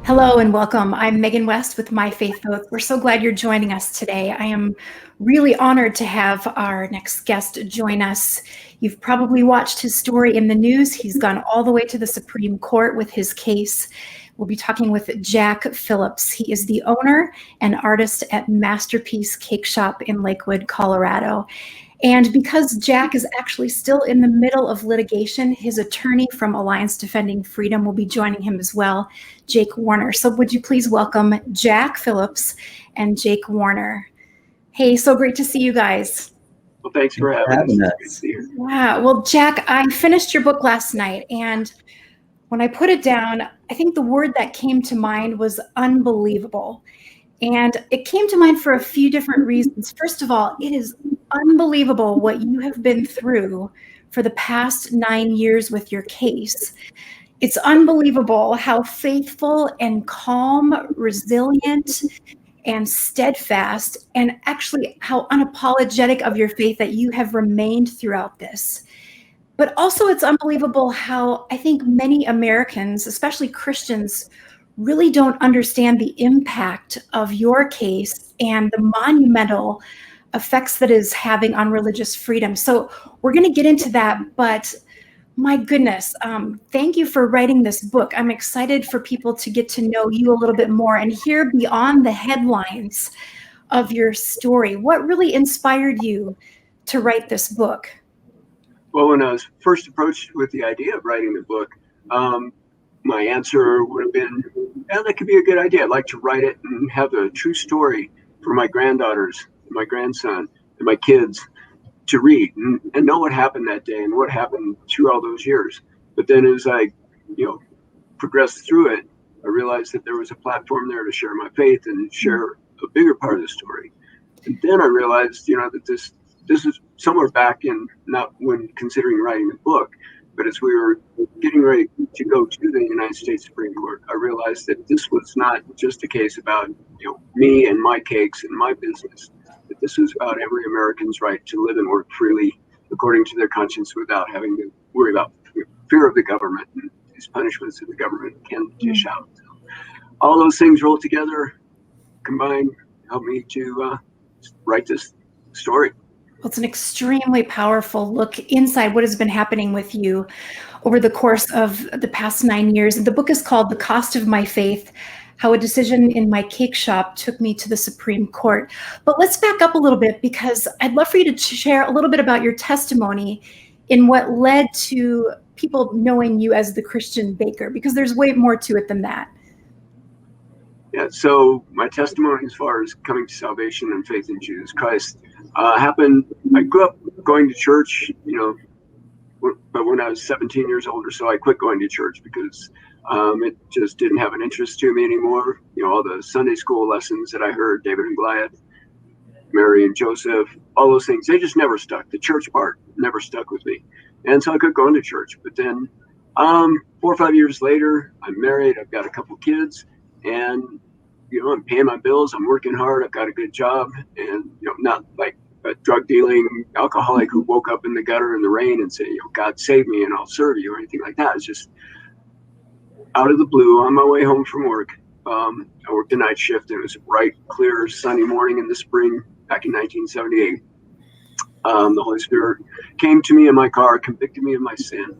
Hello and welcome. I'm Megan West with My Faith Votes. We're so glad you're joining us today. I am really honored to have our next guest join us. You've probably watched his story in the news. He's gone all the way to the Supreme Court with his case. We'll be talking with Jack Phillips. He is the owner and artist at Masterpiece Cakeshop in Lakewood, Colorado. And because Jack is actually still in the middle of litigation, his attorney from Alliance Defending Freedom will be joining him as well, Jake Warner. So would you please welcome Jack Phillips and Jake Warner. Hey, so great to see you guys. Well, thanks for having us. Wow. Well, Jack, I finished your book last night, and when I put it down, I think the word that came to mind was unbelievable. And it came to mind for a few different reasons. First of all, it is unbelievable what you have been through for the past 9 years with your case. It's unbelievable how faithful and calm, resilient, and steadfast, and actually how unapologetic of your faith that you have remained throughout this. But also it's unbelievable how I think many Americans, especially Christians, really don't understand the impact of your case and the monumental effects that is having on religious freedom. So we're going to get into that, but my goodness, thank you for writing this book. I'm excited for people to get to know you a little bit more and hear beyond the headlines of your story. What really inspired you to write this book? Well, when I was first approached with the idea of writing the book, my answer would have been, yeah, that could be a good idea. I'd like to write it and have a true story for my granddaughters, my grandson, and my kids to read and know what happened that day and what happened through all those years. But then as I, progressed through it, I realized that there was a platform there to share my faith and share a bigger part of the story. And then I realized, that this is somewhere back in, not when considering writing the book, but as we were getting ready to go to the United States Supreme Court, I realized that this was not just a case about me and my cakes and my business, but this was about every American's right to live and work freely according to their conscience without having to worry about fear of the government and these punishments that the government can dish out. So all those things rolled together, combined, helped me to write this story. Well, it's an extremely powerful look inside what has been happening with you over the course of the past 9 years. And the book is called The Cost of My Faith: How a Decision in My Cake Shop Took Me to the Supreme Court. But let's back up a little bit, because I'd love for you to share a little bit about your testimony in what led to people knowing you as the Christian baker, because there's way more to it than that. Yeah, so my testimony as far as coming to salvation and faith in Jesus Christ happened. I grew up going to church, but when I was 17 years old or so, I quit going to church because it just didn't have an interest to me anymore. All the Sunday school lessons that I heard, David and Goliath, Mary and Joseph, all those things, they just never stuck. The church part never stuck with me. And so I quit going to church. But then 4 or 5 years later, I'm married, I've got a couple kids, and I'm paying my bills, I'm working hard, I've got a good job, and not like a drug dealing alcoholic who woke up in the gutter in the rain and said, God save me and I'll serve you, or anything like that. It's just out of the blue on my way home from work. I worked a night shift, and it was a bright, clear, sunny morning in the spring back in 1978. The Holy Spirit came to me in my car, convicted me of my sin.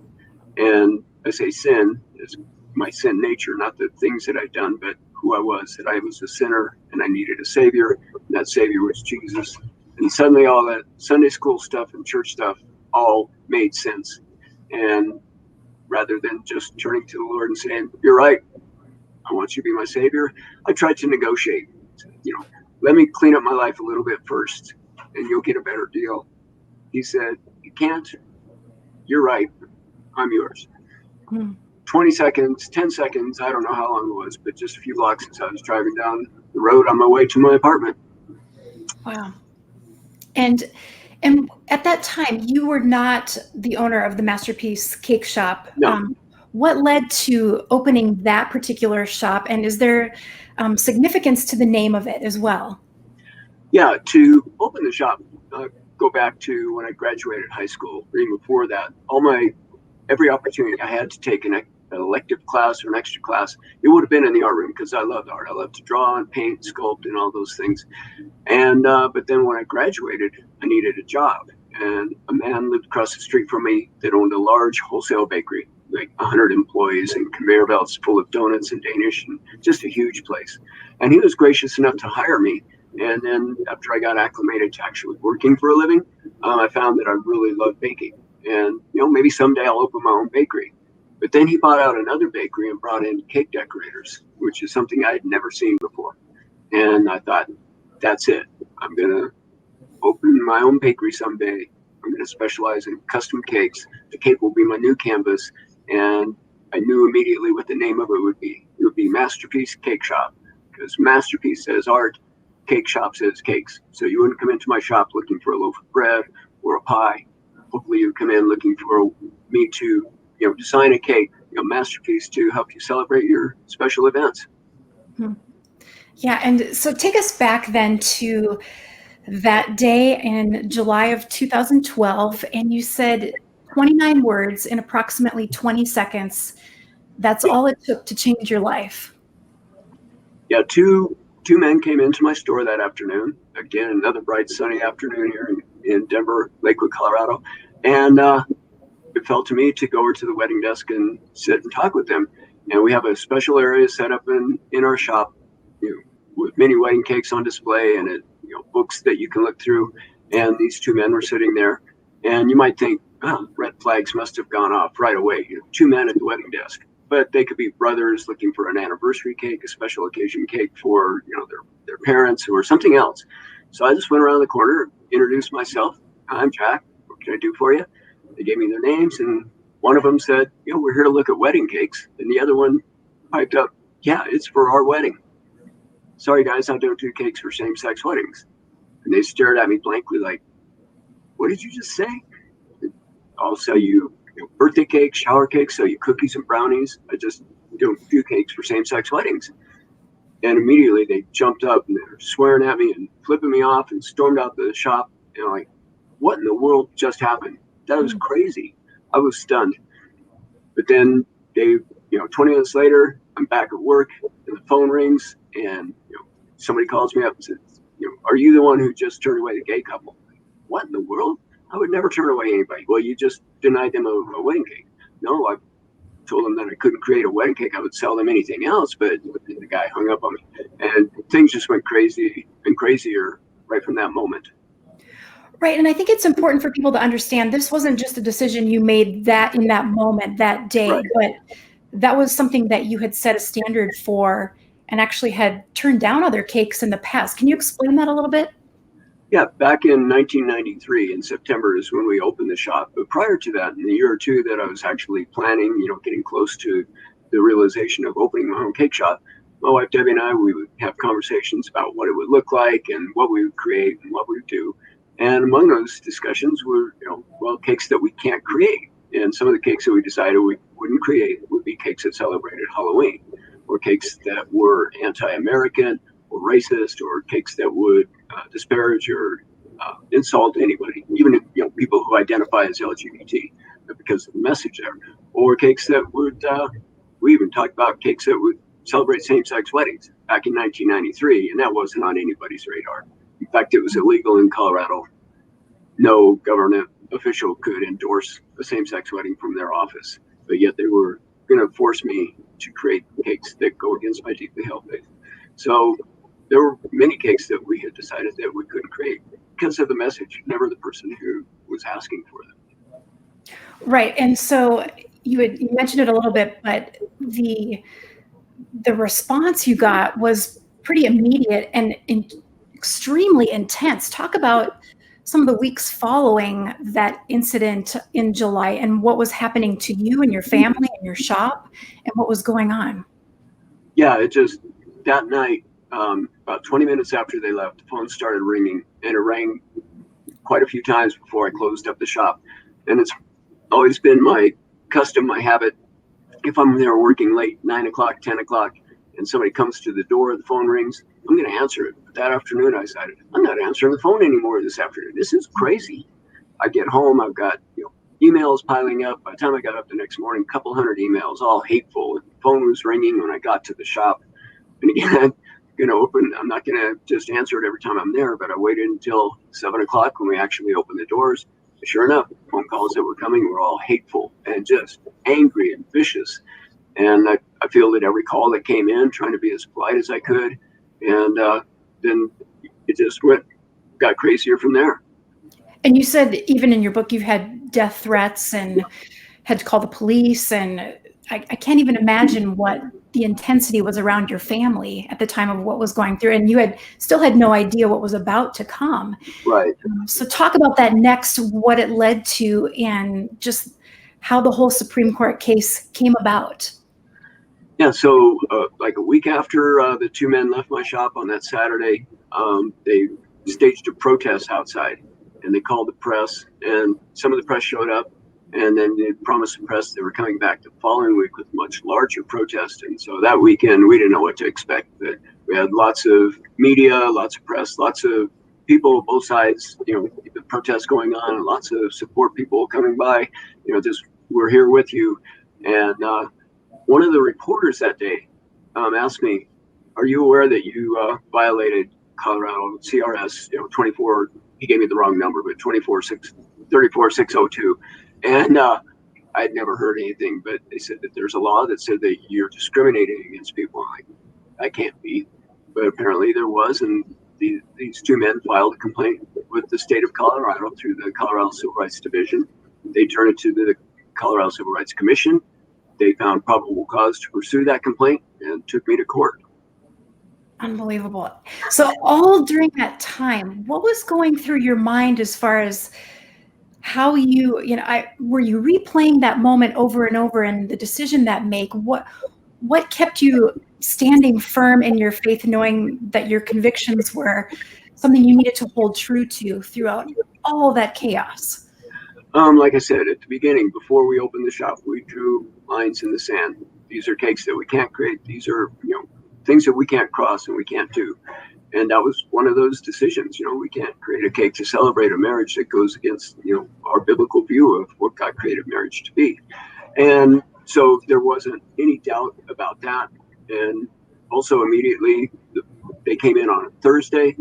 And I say sin is my sin nature, not the things that I'd done, but who I was, that I was a sinner and I needed a savior, and that savior was Jesus. And suddenly all that Sunday school stuff and church stuff all made sense. And rather than just turning to the Lord and saying, you're right, I want you to be my savior, I tried to negotiate. Let me clean up my life a little bit first and you'll get a better deal. He said, you can't, you're right, I'm yours. 20 seconds, 10 seconds, I don't know how long it was, but just a few blocks as I was driving down the road on my way to my apartment. Wow. And at that time, you were not the owner of the Masterpiece Cakeshop. No. What led to opening that particular shop? And is there significance to the name of it as well? Yeah, to open the shop, go back to when I graduated high school, or even before that, every opportunity I had to take a an elective class or an extra class, it would have been in the art room because I loved art. I love to draw and paint, sculpt, and all those things. And but then when I graduated, I needed a job, and a man lived across the street from me that owned a large wholesale bakery, like 100 employees and conveyor belts full of donuts and Danish, and just a huge place. And he was gracious enough to hire me. And then after I got acclimated to actually working for a living, I found that I really loved baking. And maybe someday I'll open my own bakery. But then he bought out another bakery and brought in cake decorators, which is something I had never seen before. And I thought, that's it. I'm going to open my own bakery someday. I'm going to specialize in custom cakes. The cake will be my new canvas. And I knew immediately what the name of it would be. It would be Masterpiece Cakeshop, because Masterpiece says art, Cake Shop says cakes. So you wouldn't come into my shop looking for a loaf of bread or a pie. Hopefully you come in looking for me to design a cake, masterpiece to help you celebrate your special events. Yeah, and so take us back then to that day in July of 2012, and you said 29 words in approximately 20 seconds. That's all it took to change your life. Yeah, two men came into my store that afternoon. Again, another bright sunny afternoon here in Denver, Lakewood, Colorado. And it fell to me to go over to the wedding desk and sit and talk with them. And we have a special area set up in our shop, with many wedding cakes on display and books that you can look through. And these two men were sitting there. And you might think, red flags must have gone off right away. Two men at the wedding desk. But they could be brothers looking for an anniversary cake, a special occasion cake for their parents or something else. So I just went around the corner, introduced myself. I'm Jack. What can I do for you? They gave me their names, and one of them said, we're here to look at wedding cakes. And the other one piped up, yeah, it's for our wedding. Sorry, guys, I don't do cakes for same-sex weddings. And they stared at me blankly like, what did you just say? I'll sell you birthday cakes, shower cakes, sell you cookies and brownies. I just don't do cakes for same-sex weddings. And immediately they jumped up and they're swearing at me and flipping me off and stormed out the shop. And I'm like, what in the world just happened? That was crazy. I was stunned. But then 20 minutes later, I'm back at work and the phone rings and somebody calls me up and says, are you the one who just turned away the gay couple? What in the world? I would never turn away anybody. Well, you just denied them a wedding cake. No, I told them that I couldn't create a wedding cake. I would sell them anything else, but the guy hung up on me. And things just went crazy and crazier right from that moment. Right. And I think it's important for people to understand this wasn't just a decision you made that in that moment, that day, right, but that was something that you had set a standard for and actually had turned down other cakes in the past. Can you explain that a little bit? Yeah, back in 1993 in September is when we opened the shop. But prior to that, in the year or two that I was actually planning, getting close to the realization of opening my own cake shop, my wife Debbie and I, we would have conversations about what it would look like and what we would create and what we would do. And among those discussions were, cakes that we can't create. And some of the cakes that we decided we wouldn't create would be cakes that celebrated Halloween, or cakes that were anti-American or racist, or cakes that would disparage or insult anybody, even people who identify as LGBT, because of the message there, or cakes that would, we even talked about cakes that would celebrate same-sex weddings back in 1993, and that wasn't on anybody's radar. In fact, it was illegal in Colorado. No government official could endorse a same-sex wedding from their office, but yet they were going to force me to create cakes that go against my deeply held faith. So there were many cakes that we had decided that we couldn't create because of the message, never the person who was asking for them. Right. And so you mentioned it a little bit, but the response you got was pretty immediate and extremely intense. Talk about some of the weeks following that incident in July and what was happening to you and your family and your shop and what was going on. Yeah, that night, about 20 minutes after they left, the phone started ringing, and it rang quite a few times before I closed up the shop. And it's always been my custom, my habit. If I'm there working late, 9 o'clock, 10 o'clock, and somebody comes to the door, the phone rings, I'm going to answer it. But that afternoon, I decided, I'm not answering the phone anymore this afternoon. This is crazy. I get home, I've got emails piling up. By the time I got up the next morning, a couple hundred emails, all hateful. The phone was ringing when I got to the shop. And again, I'm not going to just answer it every time I'm there, but I waited until 7 o'clock when we actually opened the doors. Sure enough, phone calls that were coming were all hateful and just angry and vicious. And I fielded every call that came in, trying to be as polite as I could. And then it just got crazier from there. And you said even in your book, you've had death threats and had to call the police. And I can't even imagine what the intensity was around your family at the time of what was going through. And you still had no idea what was about to come. Right. So talk about that next, what it led to, and just how the whole Supreme Court case came about. Yeah, so like a week after the two men left my shop on that Saturday, they staged a protest outside, and they called the press, and some of the press showed up, and then they promised the press they were coming back the following week with much larger protest. And so that weekend, we didn't know what to expect. But we had lots of media, lots of press, lots of people, both sides, the protests going on, and lots of support people coming by, just, we're here with you. And one of the reporters that day asked me, "Are you aware that you violated Colorado CRS 24?" He gave me the wrong number, but 34602. And I'd never heard anything, but they said that there's a law that said that you're discriminating against people. I'm like, that can't be. But apparently there was, and these two men filed a complaint with the state of Colorado through the Colorado Civil Rights Division. They turned it to the Colorado Civil Rights Commission. They found probable cause to pursue that complaint and took me to court. Unbelievable. So all during that time, what was going through your mind as far as how were you replaying that moment over and over, and the decision that make? What kept you standing firm in your faith, knowing that your convictions were something you needed to hold true to throughout all that chaos? Like I said at the beginning, before we opened the shop, we drew lines in the sand. These are cakes that we can't create. These are, things that we can't cross and we can't do. And that was one of those decisions. We can't create a cake to celebrate a marriage that goes against, our biblical view of what God created marriage to be. And so there wasn't any doubt about that. And also immediately they came in on a Thursday.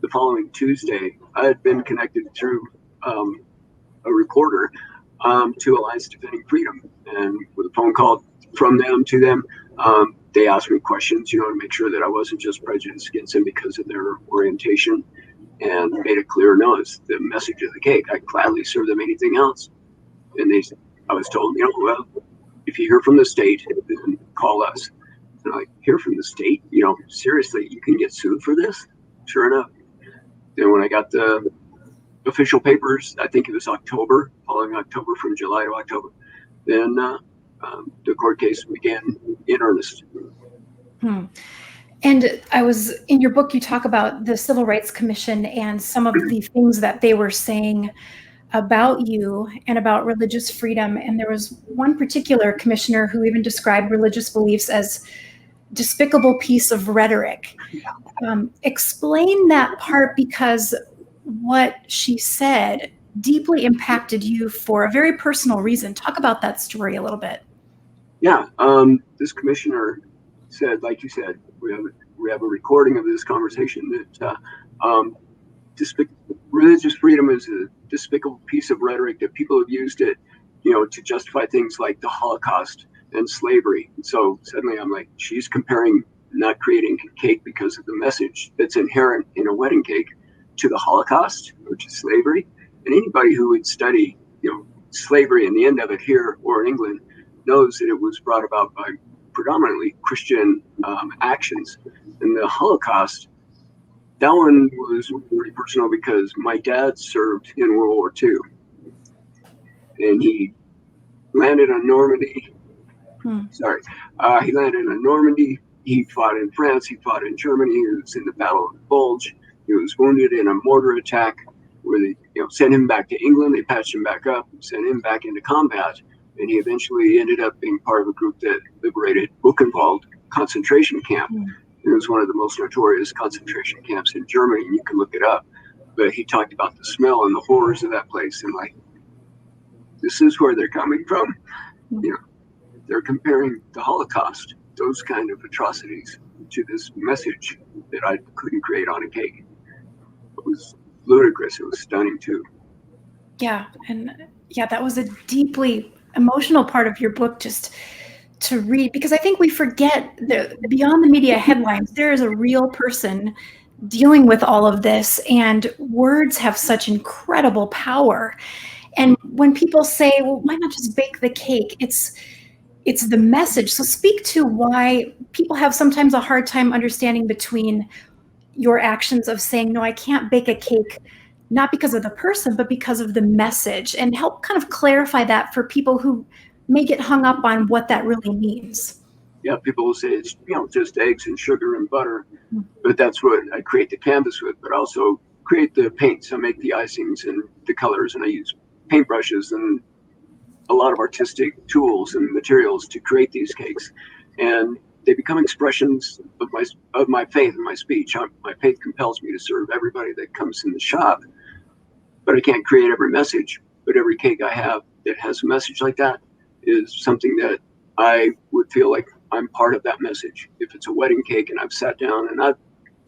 The following Tuesday, I had been connected through a reporter to Alliance Defending Freedom, and with a phone call from them to them, they asked me questions, to make sure that I wasn't just prejudiced against them because of their orientation, and made it clear, no, it's the message of the cake. I'd gladly serve them anything else. And I was told, well, if you hear from the state, then call us. And I'm like, hear from the state? Seriously, you can get sued for this? Sure enough. Then when I got the official papers, I think it was October, following October, from July to October, then the court case began in earnest. And in your book, you talk about the Civil Rights Commission and some of the things that they were saying about you and about religious freedom. And there was one particular commissioner who even described religious beliefs as despicable piece of rhetoric. Explain that part, because what she said deeply impacted you for a very personal reason. Talk about that story a little bit. Yeah, this commissioner said, like you said, we have a recording of this conversation that religious freedom is a despicable piece of rhetoric, that people have used it, to justify things like the Holocaust and slavery. And so suddenly I'm like, she's comparing not creating cake because of the message that's inherent in a wedding cake to the Holocaust, which is slavery. And anybody who would study, slavery and the end of it here or in England knows that it was brought about by predominantly Christian actions. And the Holocaust, that one was pretty personal because my dad served in World War II, and he landed on Normandy. He landed on Normandy. He fought in France. He fought in Germany. He was in the Battle of the Bulge. He was wounded in a mortar attack where they sent him back to England. They patched him back up, sent him back into combat, and he eventually ended up being part of a group that liberated Buchenwald concentration camp. It was one of the most notorious concentration camps in Germany, and you can look it up. But he talked about the smell and the horrors of that place, and like, this is where they're coming from. They're comparing the Holocaust, those kind of atrocities, to this message that I couldn't create on a cake. It was ludicrous. It was stunning too. Yeah. And that was a deeply emotional part of your book, just to read, because I think we forget that beyond the media headlines, there is a real person dealing with all of this, and words have such incredible power. And when people say, well, why not just bake the cake? It's the message. So speak to why people have sometimes a hard time understanding between your actions of saying, no, I can't bake a cake, not because of the person, but because of the message, and help kind of clarify that for people who may get hung up on what that really means. Yeah, people will say it's just eggs and sugar and butter, but that's what I create the canvas with. But I also create the paints. I make the icings and the colors, and I use paintbrushes and a lot of artistic tools and materials to create these cakes, and they become expressions of my faith and my speech. My faith compels me to serve everybody that comes in the shop, but I can't create every message. But every cake I have that has a message like that is something that I would feel like I'm part of that message. If it's a wedding cake and I've sat down and I've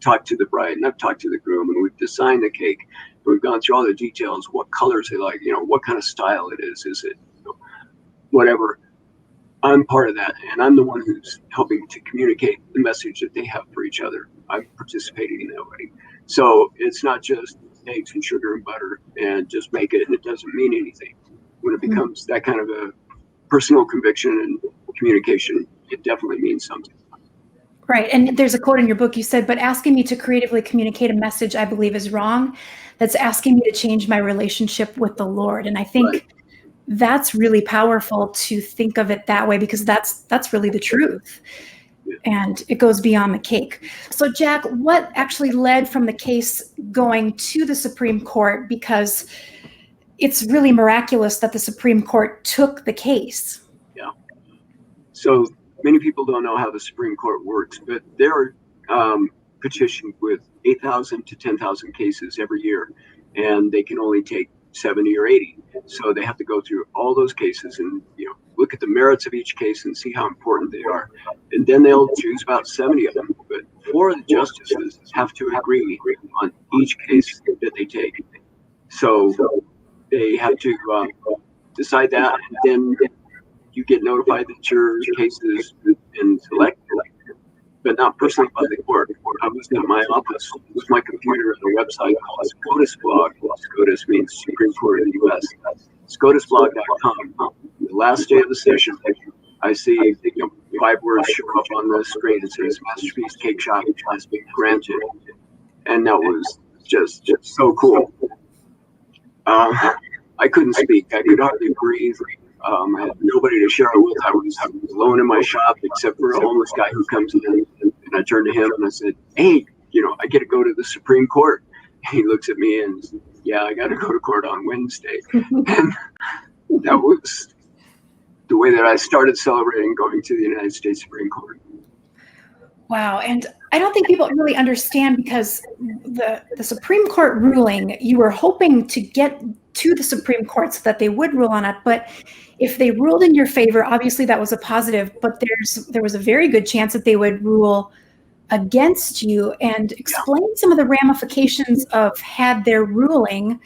talked to the bride and I've talked to the groom and we've designed the cake, we've gone through all the details, what colors they like, what kind of style it is it whatever. I'm part of that, and I'm the one who's helping to communicate the message that they have for each other. I'm participating in that wedding. So it's not just eggs and sugar and butter and just make it and it doesn't mean anything. When it becomes that kind of a personal conviction and communication, it definitely means something. Right. And there's a quote in your book, you said, but asking me to creatively communicate a message I believe is wrong. That's asking me to change my relationship with the Lord. And I think that's really powerful to think of it that way, because that's really the truth. And it goes beyond the cake. So Jack, what actually led from the case going to the Supreme Court? Because it's really miraculous that the Supreme Court took the case. Yeah. So many people don't know how the Supreme Court works, but there are petitioned with 8,000 to 10,000 cases every year, and they can only take 70 or 80. So they have to go through all those cases and look at the merits of each case and see how important they are. And then they'll choose about 70 of them. But 4 of the justices have to agree on each case that they take. So they have to decide that, and then you get notified that your case has been selected, but not personally by the court. I was at my office with my computer and a website called SCOTUS blog. SCOTUS means Supreme Court of the U.S. SCOTUSblog.com. The last day of the session, I see 5 words show up on the screen. It says Masterpiece Cakeshop has been granted, and that was just so cool. I couldn't speak. I could hardly breathe. I had nobody to share it with. I was alone in my shop except for a homeless guy who comes in, and I turned to him and I said, hey, I get to go to the Supreme Court. And he looks at me and says, yeah, I got to go to court on Wednesday. And that was the way that I started celebrating going to the United States Supreme Court. Wow. And I don't think people really understand, because the Supreme Court ruling, you were hoping to get to the Supreme Court so that they would rule on it. But if they ruled in your favor, obviously that was a positive, but there was a very good chance that they would rule against you. And explain some of the ramifications of, had their ruling,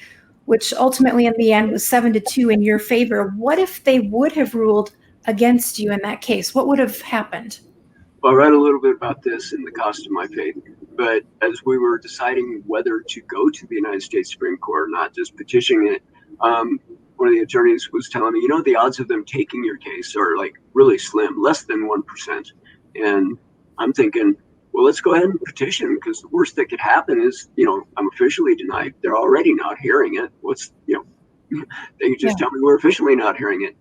which ultimately in the end was 7-2 in your favor, what if they would have ruled against you in that case? What would have happened? Well, I read a little bit about this in The Cost of My Faith, but as we were deciding whether to go to the United States Supreme Court, not just petitioning it, one of the attorneys was telling me, the odds of them taking your case are like really slim, less than 1%. And I'm thinking, well, let's go ahead and petition, because the worst that could happen is, I'm officially denied. They're already not hearing it. They could just tell me we're officially not hearing it.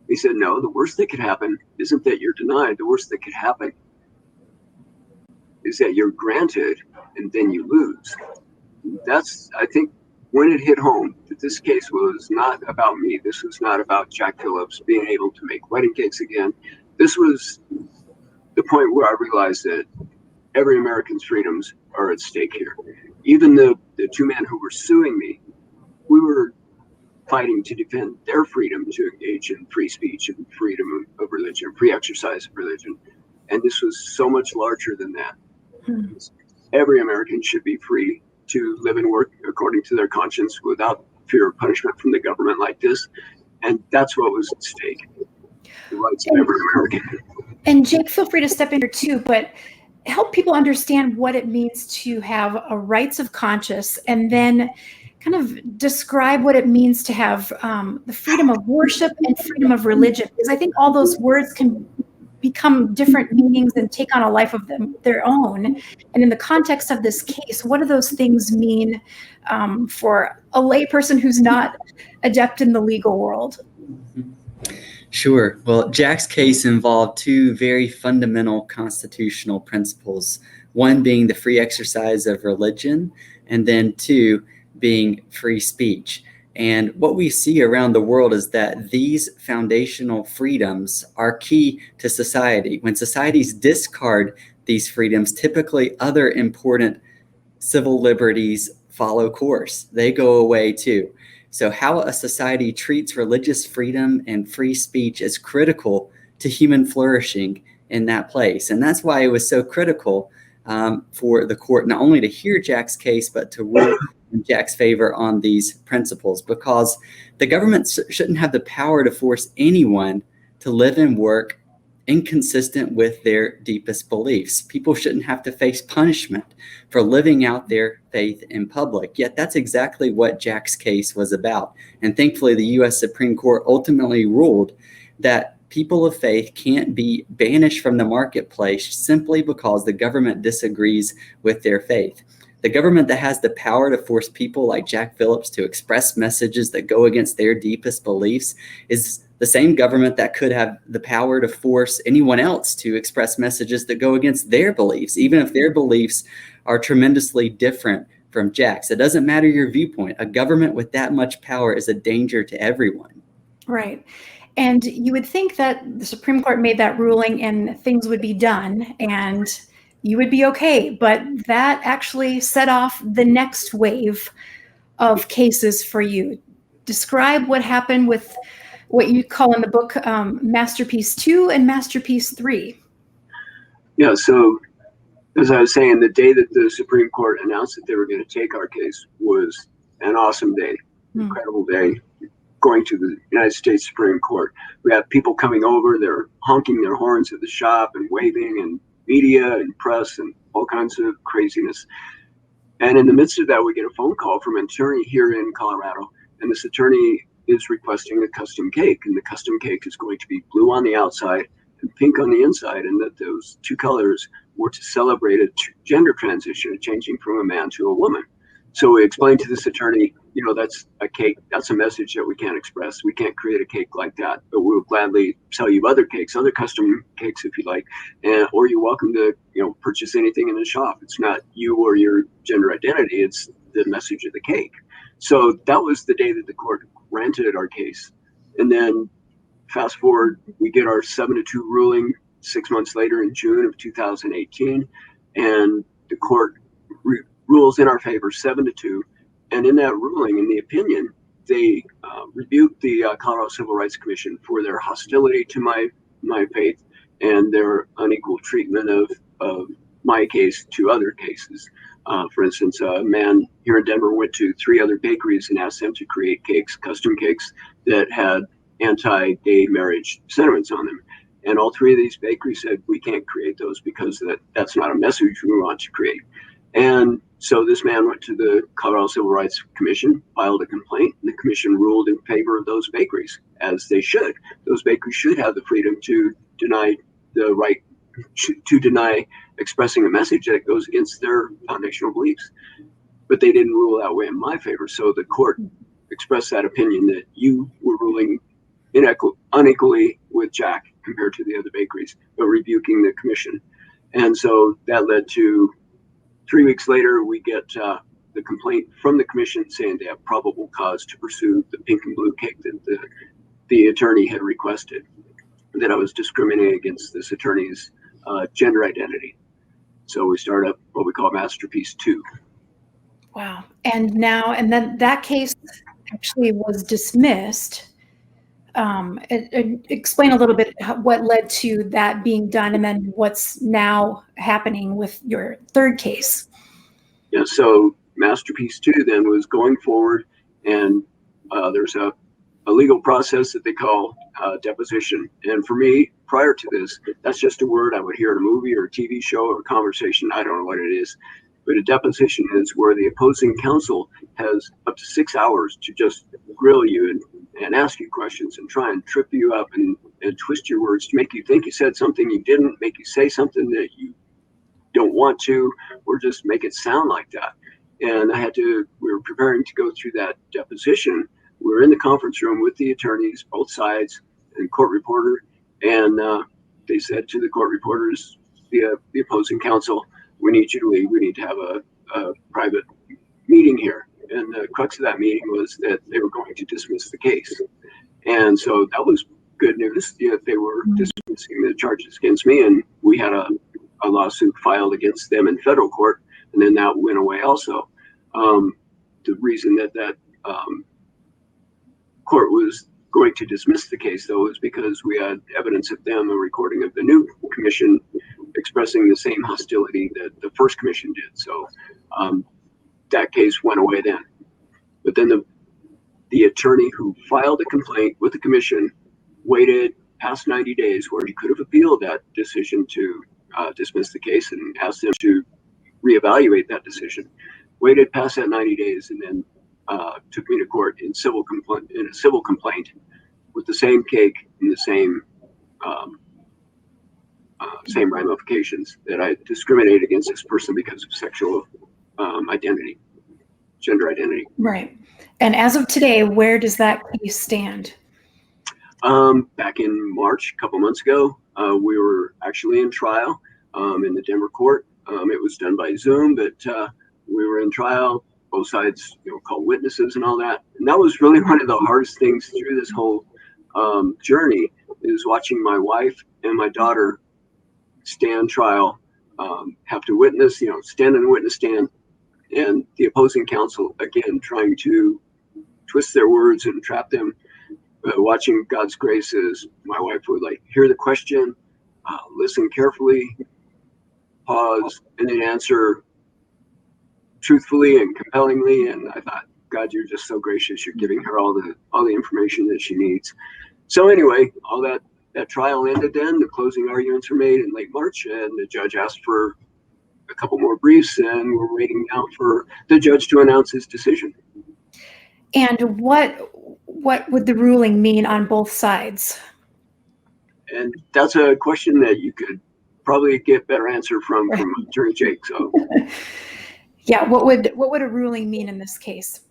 He said, no, the worst that could happen isn't that you're denied. The worst that could happen is that you're granted and then you lose. That's, I think, when it hit home, that this case was not about me. This was not about Jack Phillips being able to make wedding cakes again. This was the point where I realized that every American's freedoms are at stake here. Even the 2 men who were suing me, we were fighting to defend their freedom to engage in free speech and freedom of religion, free exercise of religion. And this was so much larger than that. Every American should be free to live and work according to their conscience without fear of punishment from the government like this. And that's what was at stake, the rights of every American. And Jake, feel free to step in here too, but help people understand what it means to have a rights of conscience, and then kind of describe what it means to have the freedom of worship and freedom of religion. Because I think all those words can become different meanings and take on a life of their own. And in the context of this case, what do those things mean for a layperson who's not adept in the legal world? Sure. Well, Jack's case involved two very fundamental constitutional principles, one being the free exercise of religion, and then two being free speech. And what we see around the world is that these foundational freedoms are key to society. When societies discard these freedoms, typically other important civil liberties follow course. They go away too. So how a society treats religious freedom and free speech is critical to human flourishing in that place. And that's why it was so critical for the court not only to hear Jack's case, but to rule in Jack's favor on these principles, because the government shouldn't have the power to force anyone to live and work inconsistent with their deepest beliefs. People shouldn't have to face punishment for living out their faith in public. Yet that's exactly what Jack's case was about. And thankfully, the U.S. Supreme Court ultimately ruled that people of faith can't be banished from the marketplace simply because the government disagrees with their faith. The government that has the power to force people like Jack Phillips to express messages that go against their deepest beliefs is the same government that could have the power to force anyone else to express messages that go against their beliefs, even if their beliefs are tremendously different from Jack's. It doesn't matter your viewpoint. A government with that much power is a danger to everyone. Right. And you would think that the Supreme Court made that ruling and things would be done and you would be okay. But that actually set off the next wave of cases for you. Describe what happened with what you call in the book Masterpiece 2 and Masterpiece 3. Yeah, so as I was saying, the day that the Supreme Court announced that they were going to take our case was an awesome day, incredible day. Going to the United States Supreme Court, we have people coming over, they're honking their horns at the shop and waving, and media and press and all kinds of craziness. And in the midst of that, we get a phone call from an attorney here in Colorado, and this attorney is requesting a custom cake, and the custom cake is going to be blue on the outside and pink on the inside, and that those two colors were to celebrate a gender transition, changing from a man to a woman. So we explained to this attorney, you know, that's a cake, that's a message that we can't express. We can't create a cake like that, but we'll gladly sell you other cakes, other custom cakes if you like, and or you're welcome to, you know, purchase anything in the shop. It's not you or your gender identity, it's the message of the cake. So that was the day that the court granted our case. And then fast forward, we get our 7-2 ruling 6 months later in June of 2018, and the court rules in our favor 7-2. And in that ruling, in the opinion, they rebuked the Colorado Civil Rights Commission for their hostility to my faith and their unequal treatment of my case to other cases. For instance, a man here in Denver went to 3 other bakeries and asked them to create cakes, custom cakes that had anti-gay marriage sentiments on them. And all 3 of these bakeries said, we can't create those because that's not a message we want to create. And so this man went to the Colorado Civil Rights Commission, filed a complaint, and the commission ruled in favor of those bakeries, as they should. Those bakeries should have the freedom to deny the right to deny expressing a message that goes against their foundational beliefs. But they didn't rule that way in my favor. So the court expressed that opinion that you were ruling unequally with Jack compared to the other bakeries, but rebuking the commission. And so that led to 3 weeks later, we get the complaint from the commission saying they have probable cause to pursue the pink and blue cake that the attorney had requested, that I was discriminating against this attorney's gender identity. So we start up what we call Masterpiece 2. Wow. And then that case actually was dismissed. Explain a little bit what led to that being done, and then what's now happening with your third case. Yeah, so Masterpiece 2 then was going forward, and there's a legal process that they call deposition. And for me, prior to this, that's just a word I would hear in a movie or a TV show or a conversation. I don't know what it is. But a deposition is where the opposing counsel has up to 6 hours to just grill you and ask you questions and try and trip you up and twist your words to make you think you said something you didn't, make you say something that you don't want to, or just make it sound like that. And we were preparing to go through that deposition. We were in the conference room with the attorneys, both sides, and court reporter. And they said to the court reporters, the opposing counsel, we need you to leave. We need to have a private meeting here. And the crux of that meeting was that they were going to dismiss the case. And so that was good news. They were dismissing the charges against me, and we had a lawsuit filed against them in federal court, and then that went away also. The reason that court was going to dismiss the case, though, is because we had evidence of them, a recording of the new commission expressing the same hostility that the first commission did. So that case went away then. But then the attorney who filed a complaint with the commission waited past 90 days, where he could have appealed that decision to dismiss the case and asked them to reevaluate that decision. Waited past that 90 days and then took me to court in a civil complaint with the same cake and the same ramifications, that I discriminated against this person because of sexual identity, gender identity. Right. And as of today, where does that case stand? Back in March, a couple months ago, we were actually in trial in the Denver court. It was done by Zoom, but we were in trial. Both sides, called witnesses and all that. And that was really one of the hardest things through this whole journey, is watching my wife and my daughter stand trial, have to witness, stand in a witness stand, and the opposing counsel, again, trying to twist their words and trap them. Watching God's grace is my wife would hear the question, listen carefully, pause, and then answer truthfully and compellingly. And I thought, God, you're just so gracious. You're giving her all the information that she needs. So anyway, all that trial ended then. The closing arguments were made in late March, and the judge asked for a couple more briefs, and we're waiting now for the judge to announce his decision. And what would the ruling mean on both sides? And that's a question that you could probably get better answer from Attorney Jake. So yeah, what would a ruling mean in this case?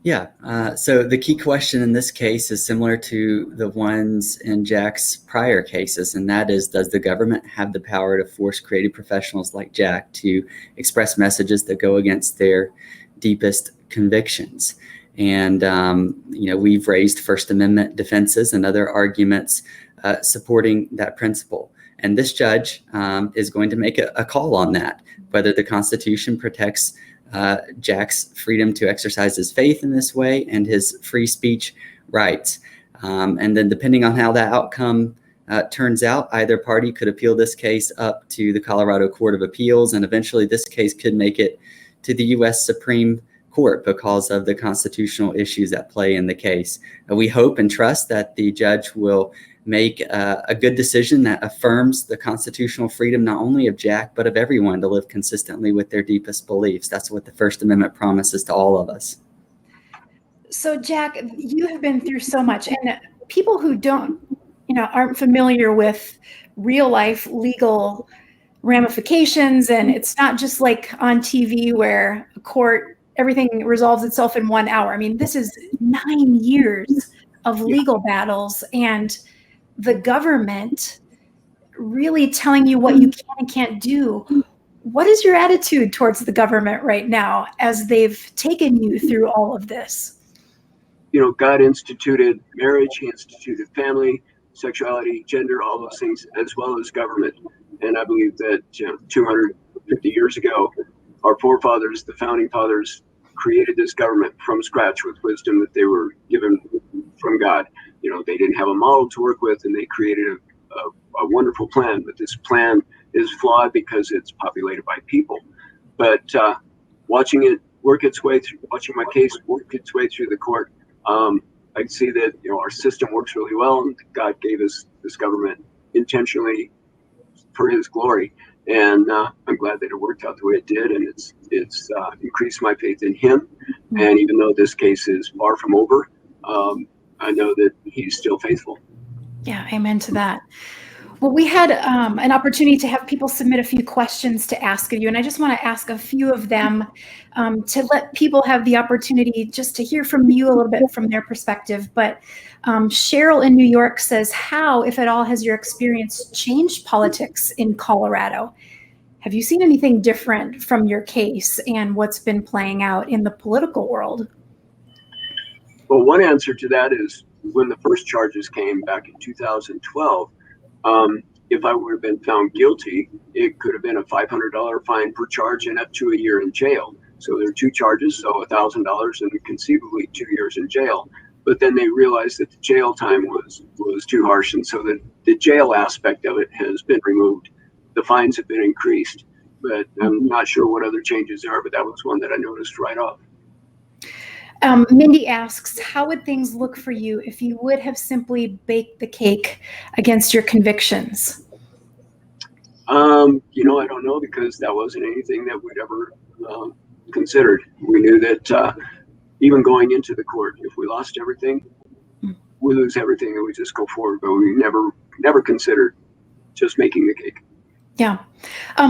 Yeah, so the key question in this case is similar to the ones in Jack's prior cases, and that is, does the government have the power to force creative professionals like Jack to express messages that go against their deepest convictions? And, we've raised First Amendment defenses and other arguments supporting that principle. And this judge is going to make a call on that, whether the Constitution protects Jack's freedom to exercise his faith in this way and his free speech rights. And then depending on how that outcome turns out, either party could appeal this case up to the Colorado Court of Appeals, and eventually this case could make it to the U.S. Supreme Court because of the constitutional issues at play in the case. We hope and trust that the judge will make a good decision that affirms the constitutional freedom not only of Jack, but of everyone to live consistently with their deepest beliefs. That's what the First Amendment promises to all of us. So Jack, you have been through so much, and people who aren't familiar with real life legal ramifications, and it's not just like on TV where a court, everything resolves itself in 1 hour. I mean, this is 9 years of legal battles, and the government really telling you what you can and can't do. What is your attitude towards the government right now as they've taken you through all of this? God instituted marriage, he instituted family, sexuality, gender, all those things, as well as government. And I believe that 250 years ago, our forefathers, the founding fathers, created this government from scratch with wisdom that they were given from God. They didn't have a model to work with, and they created a wonderful plan. But this plan is flawed because it's populated by people. But watching it work its way through, watching my case work its way through the court, I see that our system works really well, and God gave us this government intentionally for His glory. And I'm glad that it worked out the way it did, and it's increased my faith in Him. And even though this case is far from over, I know that He's still faithful. Yeah, amen to that. Well, we had an opportunity to have people submit a few questions to ask of you, and I just want to ask a few of them to let people have the opportunity just to hear from you a little bit from their perspective. But Cheryl in New York says, how, if at all, has your experience changed politics in Colorado? Have you seen anything different from your case and what's been playing out in the political world? Well, one answer to that is when the first charges came back in 2012, if I would have been found guilty, it could have been a $500 fine per charge and up to a year in jail. So there are two charges, so $1,000 and conceivably 2 years in jail. But then they realized that the jail time was too harsh, and so the jail aspect of it has been removed. The fines have been increased, but I'm not sure what other changes there are, but that was one that I noticed right off. Mindy asks, how would things look for you if you would have simply baked the cake against your convictions? I don't know, because that wasn't anything that we'd ever considered. We knew that even going into the court, if we lost everything, we lose everything and we just go forward. But we never considered just making the cake. Yeah.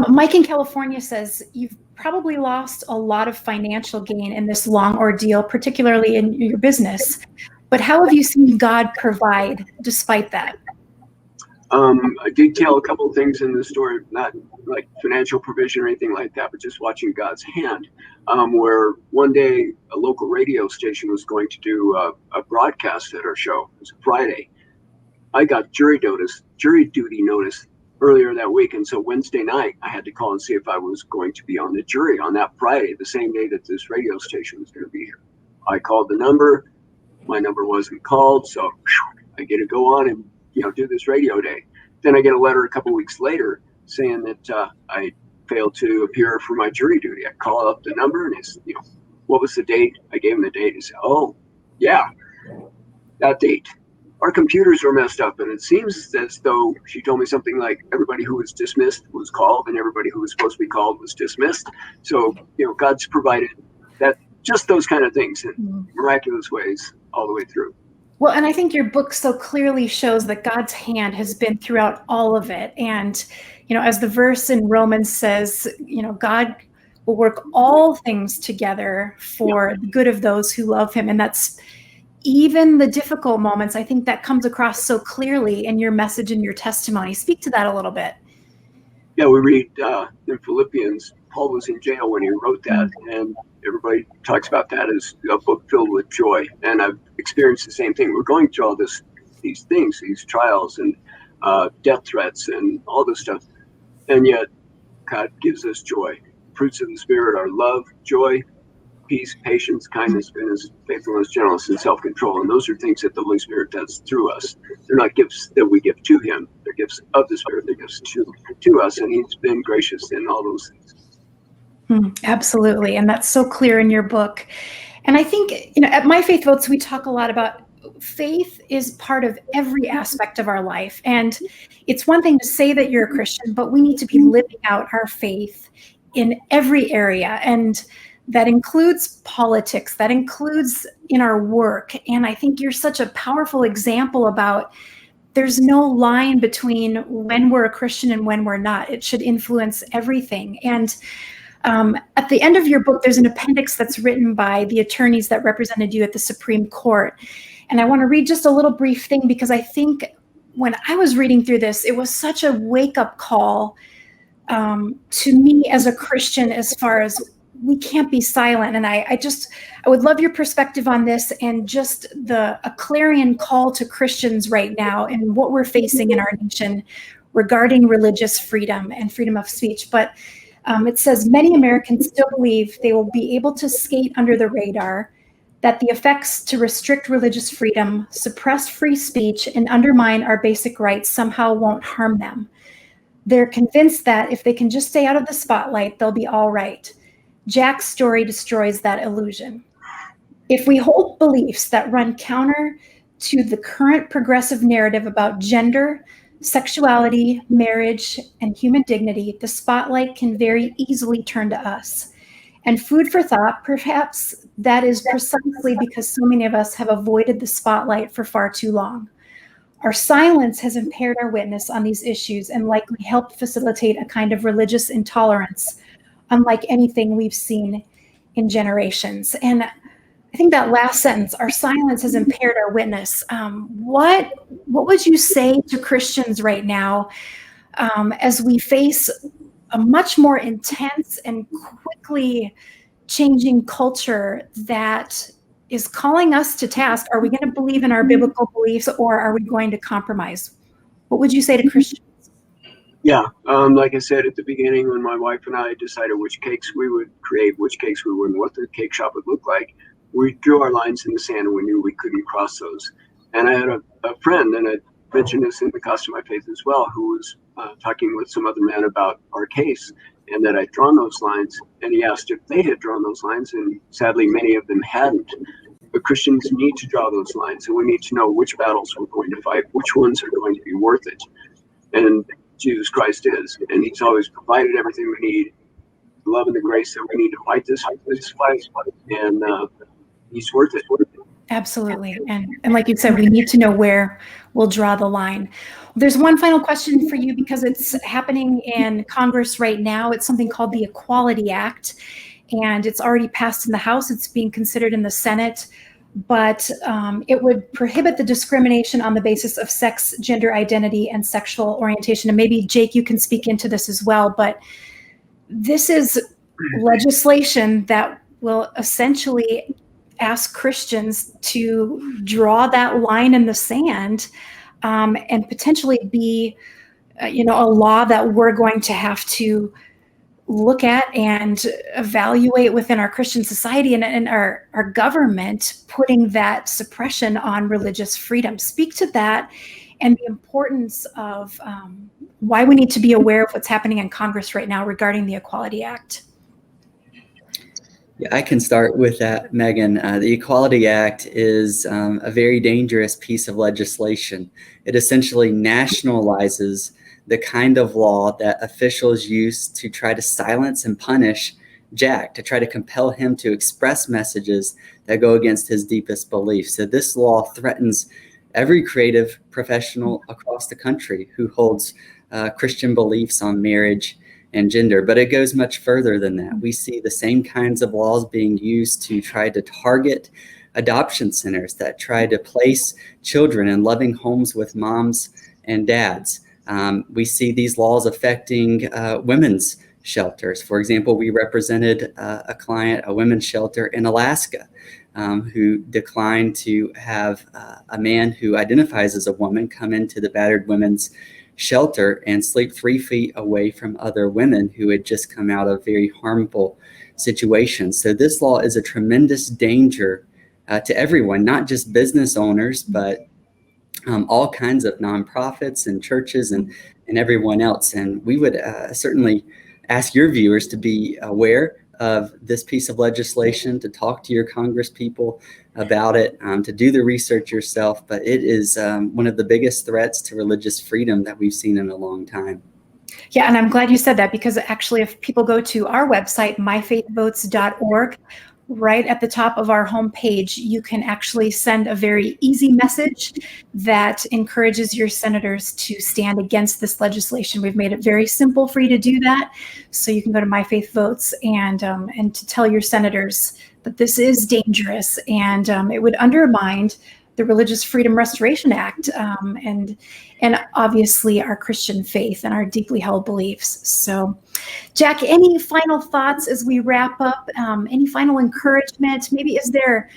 Mike in California says, you've probably lost a lot of financial gain in this long ordeal, particularly in your business. But how have you seen God provide despite that? I detail a couple of things in the story, not like financial provision or anything like that, but just watching God's hand, where one day a local radio station was going to do a broadcast at our show. It was a Friday. I got jury duty notice earlier that week, and so Wednesday night I had to call and see if I was going to be on the jury on that Friday, the same day that this radio station was going to be here. I called the number. My number wasn't called, so I get to go on and do this radio day. Then I get a letter a couple weeks later saying that I failed to appear for my jury duty. I call up the number and it's, what was the date? I gave him the date. He said, oh, yeah, that date. Our computers were messed up, and it seems as though she told me something like everybody who was dismissed was called and everybody who was supposed to be called was dismissed. So, God's provided that, just those kind of things in miraculous ways all the way through. Well, and I think your book so clearly shows that God's hand has been throughout all of it. And, as the verse in Romans says, God will work all things together for the good of those who love Him. And that's even the difficult moments. I think that comes across so clearly in your message and your testimony. Speak to that a little bit. Yeah, we read in Philippians, Paul was in jail when he wrote that, and everybody talks about that as a book filled with joy. And I've experienced the same thing. We're going through all these things, these trials and death threats and all this stuff. And yet God gives us joy. Fruits of the Spirit are love, joy, peace, patience, kindness, goodness, faithfulness, gentleness, and self-control. And those are things that the Holy Spirit does through us. They're not gifts that we give to Him. They're gifts of the Spirit. They're gifts to us. And He's been gracious in all those things. Absolutely. And that's so clear in your book. And I think, at My Faith Votes, we talk a lot about faith is part of every aspect of our life. And it's one thing to say that you're a Christian, but we need to be living out our faith in every area. And that includes politics, that includes in our work. And I think you're such a powerful example about there's no line between when we're a Christian and when we're not. It should influence everything. And at the end of your book, there's an appendix that's written by the attorneys that represented you at the Supreme Court. And I want to read just a little brief thing, because I think when I was reading through this, it was such a wake-up call to me as a Christian, as far as we can't be silent. And I would love your perspective on this, and just a clarion call to Christians right now and what we're facing in our nation regarding religious freedom and freedom of speech. But It says many Americans still believe they will be able to skate under the radar, that the effects to restrict religious freedom, suppress free speech, and undermine our basic rights somehow won't harm them. They're convinced that if they can just stay out of the spotlight, they'll be all right. Jack's story destroys that illusion. If we hold beliefs that run counter to the current progressive narrative about gender, sexuality, marriage, and human dignity, the spotlight can very easily turn to us. And food for thought, perhaps that is precisely because so many of us have avoided the spotlight for far too long. Our silence has impaired our witness on these issues and likely helped facilitate a kind of religious intolerance, unlike anything we've seen in generations. And I think that last sentence, our silence has impaired our witness. What would you say to Christians right now as we face a much more intense and quickly changing culture that is calling us to task? Are we going to believe in our biblical beliefs, or are we going to compromise? What would you say to Christians? Yeah, like I said at the beginning, when my wife and I decided which cakes we would create, which cakes we wouldn't, what the cake shop would look like, we drew our lines in the sand and we knew we couldn't cross those. And I had a friend, and I mentioned this in the Cost of My Faith as well, who was talking with some other man about our case, and that I'd drawn those lines. And he asked if they had drawn those lines, and sadly, many of them hadn't. But Christians need to draw those lines, and we need to know which battles we're going to fight, which ones are going to be worth it. And Jesus Christ is, and he's always provided everything we need, the love and the grace that we need to fight this fight, and he's worth it. Absolutely. And like you said, we need to know where we'll draw the line. There's one final question for you, because it's happening in Congress right now. It's something called the Equality Act, and it's already passed in the House. It's being considered in the Senate, but it would prohibit the discrimination on the basis of sex, gender identity, and sexual orientation. And maybe, Jake, you can speak into this as well, but this is legislation that will essentially ask Christians to draw that line in the sand, and potentially be, a law that we're going to have to look at and evaluate within our Christian society and our government, putting that suppression on religious freedom. Speak to that and the importance of why we need to be aware of what's happening in Congress right now regarding the Equality Act. Yeah, I can start with that, Megan. The Equality Act is a very dangerous piece of legislation. It essentially nationalizes the kind of law that officials use to try to silence and punish Jack, to try to compel him to express messages that go against his deepest beliefs. So this law threatens every creative professional across the country who holds Christian beliefs on marriage and gender, but it goes much further than that. We see the same kinds of laws being used to try to target adoption centers that try to place children in loving homes with moms and dads. We see these laws affecting women's shelters. For example, we represented a client, a women's shelter in Alaska, who declined to have a man who identifies as a woman come into the battered women's shelter and sleep 3 feet away from other women who had just come out of very harmful situations. So this law is a tremendous danger to everyone, not just business owners, but all kinds of nonprofits and churches and everyone else. And we would certainly ask your viewers to be aware of this piece of legislation, to talk to your Congress people about it, to do the research yourself. But it is one of the biggest threats to religious freedom that we've seen in a long time. Yeah, and I'm glad you said that, because actually if people go to our website, myfaithvotes.org, right at the top of our homepage, you can actually send a very easy message that encourages your senators to stand against this legislation. We've made it very simple for you to do that. So you can go to My Faith Votes and to tell your senators that this is dangerous, and it would undermine the Religious Freedom Restoration Act, and obviously our Christian faith and our deeply held beliefs. So, Jack, any final thoughts as we wrap up? Any final encouragement? Maybe is there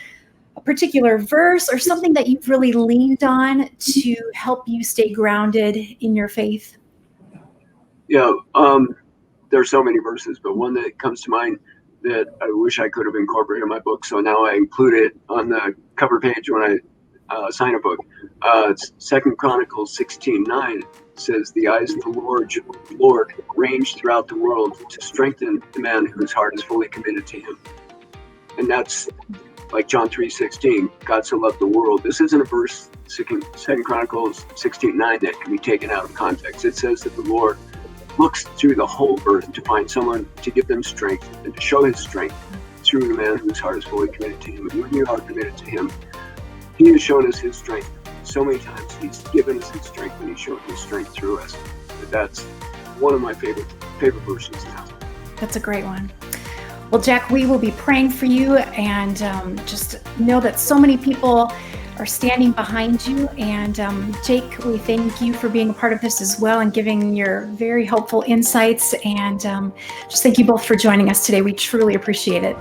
a particular verse or something that you've really leaned on to help you stay grounded in your faith? Yeah, there's so many verses, but one that comes to mind that I wish I could have incorporated in my book, so now I include it on the cover page when I sign a book. It's 2 Chronicles 16:9 says, "The eyes of the Lord range throughout the world to strengthen the man whose heart is fully committed to him." And that's like John 3:16, God so loved the world. This isn't a verse, 2 Chronicles 16:9, that can be taken out of context. It says that the Lord looks through the whole earth to find someone to give them strength and to show his strength through the man whose heart is fully committed to him. And when you are committed to him, he has shown us his strength so many times. He's given us his strength, and he's shown his strength through us. But that's one of my favorite verses now. That's a great one. Well, Jack, we will be praying for you, and just know that so many people are standing behind you. And Jake, we thank you for being a part of this as well and giving your very helpful insights. And just thank you both for joining us today. We truly appreciate it.